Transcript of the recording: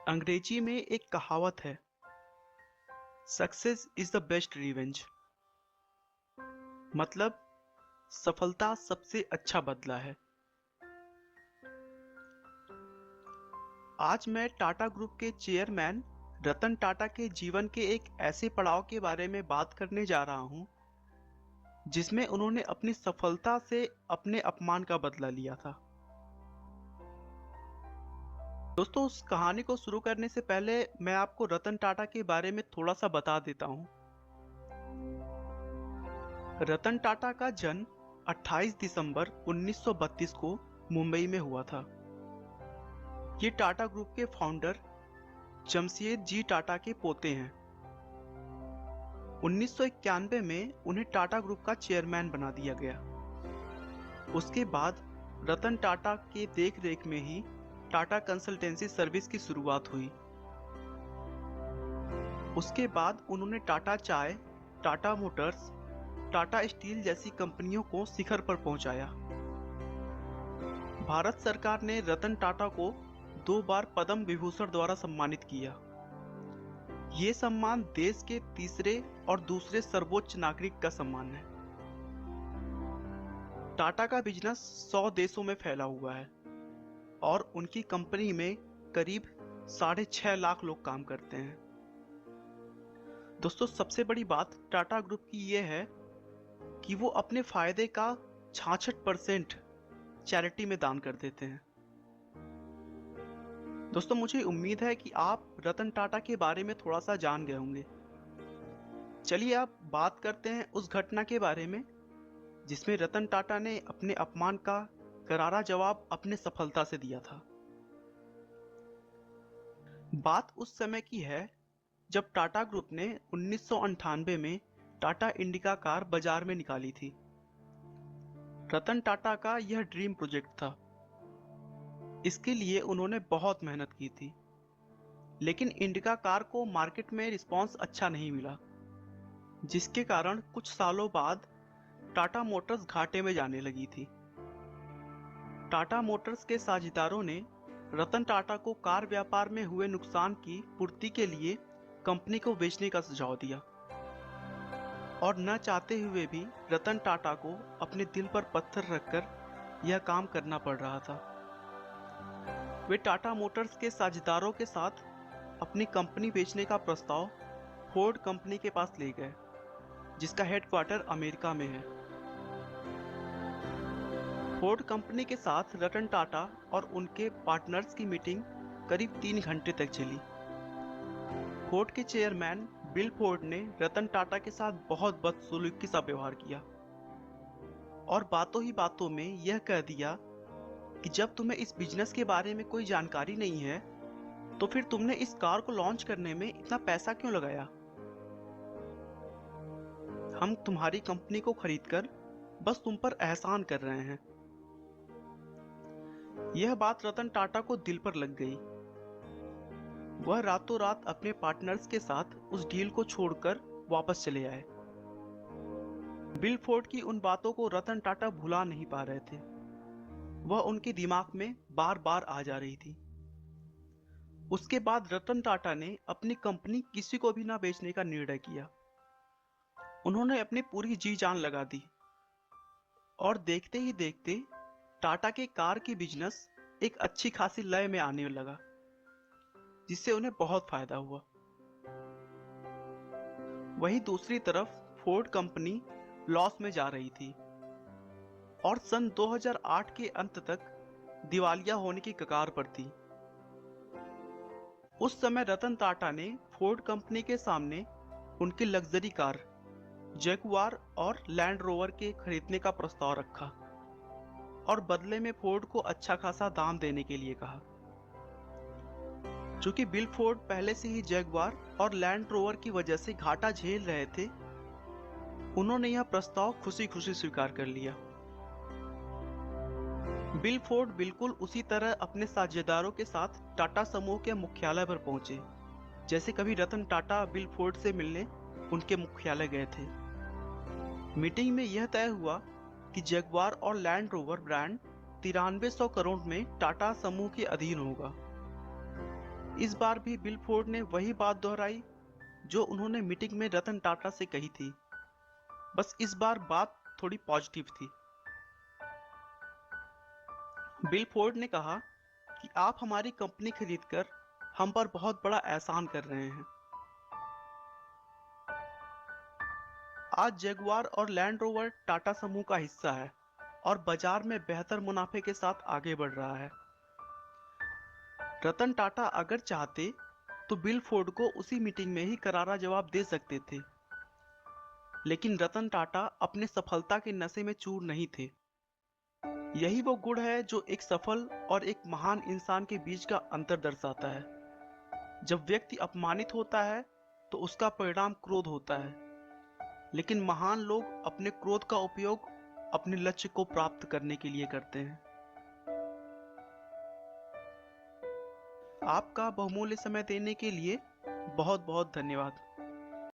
अंग्रेजी में एक कहावत है, success is the best revenge. मतलब सफलता सबसे अच्छा बदला है। आज मैं टाटा ग्रुप के चेयरमैन रतन टाटा के जीवन के एक ऐसे पड़ाव के बारे में बात करने जा रहा हूं, जिसमें उन्होंने अपनी सफलता से अपने अपमान का बदला लिया था। दोस्तों, उस कहानी को शुरू करने से पहले मैं आपको रतन टाटा के बारे में थोड़ा सा बता देता हूं। रतन टाटा का जन्म 28 दिसंबर 1932 को मुंबई में हुआ था। ये टाटा ग्रुप के फाउंडर जमशेद जी टाटा के पोते हैं। 1991 में उन्हें टाटा ग्रुप का चेयरमैन बना दिया गया। उसके बाद रतन टाटा के देखरेख में ही टाटा कंसल्टेंसी सर्विस की शुरुआत हुई। उसके बाद उन्होंने टाटा चाय, टाटा मोटर्स, टाटा स्टील जैसी कंपनियों को शिखर पर पहुंचाया। भारत सरकार ने रतन टाटा को 2 बार पद्म विभूषण द्वारा सम्मानित किया। ये सम्मान देश के तीसरे और दूसरे सर्वोच्च नागरिक का सम्मान है। टाटा का बिजनेस 100 देशों में फैला हुआ है और उनकी कंपनी में करीब 6.5 लाख लोग काम करते हैं। दोस्तों, सबसे बड़ी बात टाटा ग्रुप की यह है कि वो अपने फायदे का 66% चैरिटी में दान कर देते हैं। दोस्तों, मुझे उम्मीद है कि आप रतन टाटा के बारे में थोड़ा सा जान गए होंगे। चलिए आप बात करते हैं उस घटना के बारे में जिसमें रतन टाटा ने अपने अपमान का करारा जवाब अपने सफलता से दिया था। बात उस समय की है जब टाटा ग्रुप ने 1998 में टाटा इंडिका कार बाजार में निकाली थी। रतन टाटा का यह ड्रीम प्रोजेक्ट था। इसके लिए उन्होंने बहुत मेहनत की थी, लेकिन इंडिका कार को मार्केट में रिस्पांस अच्छा नहीं मिला, जिसके कारण कुछ सालों बाद टाटा मोटर्स घाटे में जाने लगी थी। टाटा मोटर्स के साझेदारों ने रतन टाटा को कार व्यापार में हुए नुकसान की पूर्ति के लिए कंपनी को बेचने का सुझाव दिया और न चाहते हुए भी रतन टाटा को अपने दिल पर पत्थर रखकर यह काम करना पड़ रहा था। वे टाटा मोटर्स के साझेदारों के साथ अपनी कंपनी बेचने का प्रस्ताव फोर्ड कंपनी के पास ले गए, जिसका हेडक्वार्टर अमेरिका में है। फोर्ड कंपनी के साथ रतन टाटा और उनके पार्टनर्स की मीटिंग करीब 3 घंटे तक चली। फोर्ड के चेयरमैन बिल फोर्ड ने रतन टाटा के साथ बहुत बदसलूकी सा व्यवहार किया और बातों ही बातों में यह कह दिया कि जब तुम्हें इस बिजनेस के बारे में कोई जानकारी नहीं है, तो फिर तुमने इस कार को लॉन्च करने में इतना पैसा क्यों लगाया? हम तुम्हारी कंपनी को खरीदकर बस तुम पर एहसान कर रहे हैं। यह बात रतन टाटा को दिल पर लग गई। वह रातों रात अपने पार्टनर्स के साथ उस डील को छोड़कर वापस चले आए। बिल फोर्ड की उन बातों को रतन टाटा भुला नहीं पा रहे थे। वह उनके दिमाग में बार बार आ जा रही थी। उसके बाद रतन टाटा ने अपनी कंपनी किसी को भी ना बेचने का निर्णय किया। उन्होंने अपनी पूरी जी जान लगा दी और देखते ही देखते टाटा के कार की बिजनेस एक अच्छी खासी लय में आने लगा, जिससे उन्हें बहुत फायदा हुआ। वहीं दूसरी तरफ फोर्ड कंपनी लॉस में जा रही थी और सन 2008 के अंत तक दिवालिया होने की कगार पर थी। उस समय रतन टाटा ने फोर्ड कंपनी के सामने उनकी लग्जरी कार जगुआर और लैंड रोवर के खरीदने का प्रस्ताव रखा और बदले में फोर्ड को अच्छा खासा दाम देने के लिए कहा। चूंकि बिल फोर्ड पहले से ही जगुआर और लैंड रोवर की वजह से घाटा झेल रहे थे, उन्होंने यह प्रस्ताव खुशी खुशी स्वीकार कर लिया। बिल फोर्ड बिल्कुल उसी तरह अपने साझेदारों के साथ टाटा समूह के मुख्यालय पर पहुंचे, जैसे कभी रतन टाटा बिल फोर्ड से मिलने उनके मुख्यालय गए थे। मीटिंग में यह तय हुआ कि जगुआर और लैंड रोवर ब्रांड 9300 करोड़ में टाटा समूह के अधीन होगा। इस बार भी बिल फोर्ड ने वही बात दोहराई जो उन्होंने मीटिंग में रतन टाटा से कही थी, बस इस बार बात थोड़ी पॉजिटिव थी। बिल फोर्ड ने कहा कि आप हमारी कंपनी खरीदकर हम पर बहुत बड़ा एहसान कर रहे हैं। आज जगुआर और लैंड रोवर टाटा समूह का हिस्सा है और बाजार में बेहतर मुनाफे के साथ आगे बढ़ रहा है। रतन टाटा अगर चाहते तो बिल फोर्ड को उसी मीटिंग में ही करारा जवाब दे सकते थे, लेकिन रतन टाटा अपने सफलता के नशे में चूर नहीं थे। यही वो गुण है जो एक सफल और एक महान इंसान के बीच का अंतर दर्शाता है। जब व्यक्ति अपमानित होता है तो उसका परिणाम क्रोध होता है, लेकिन महान लोग अपने क्रोध का उपयोग अपने लक्ष्य को प्राप्त करने के लिए करते हैं। आपका बहुमूल्य समय देने के लिए बहुत बहुत धन्यवाद।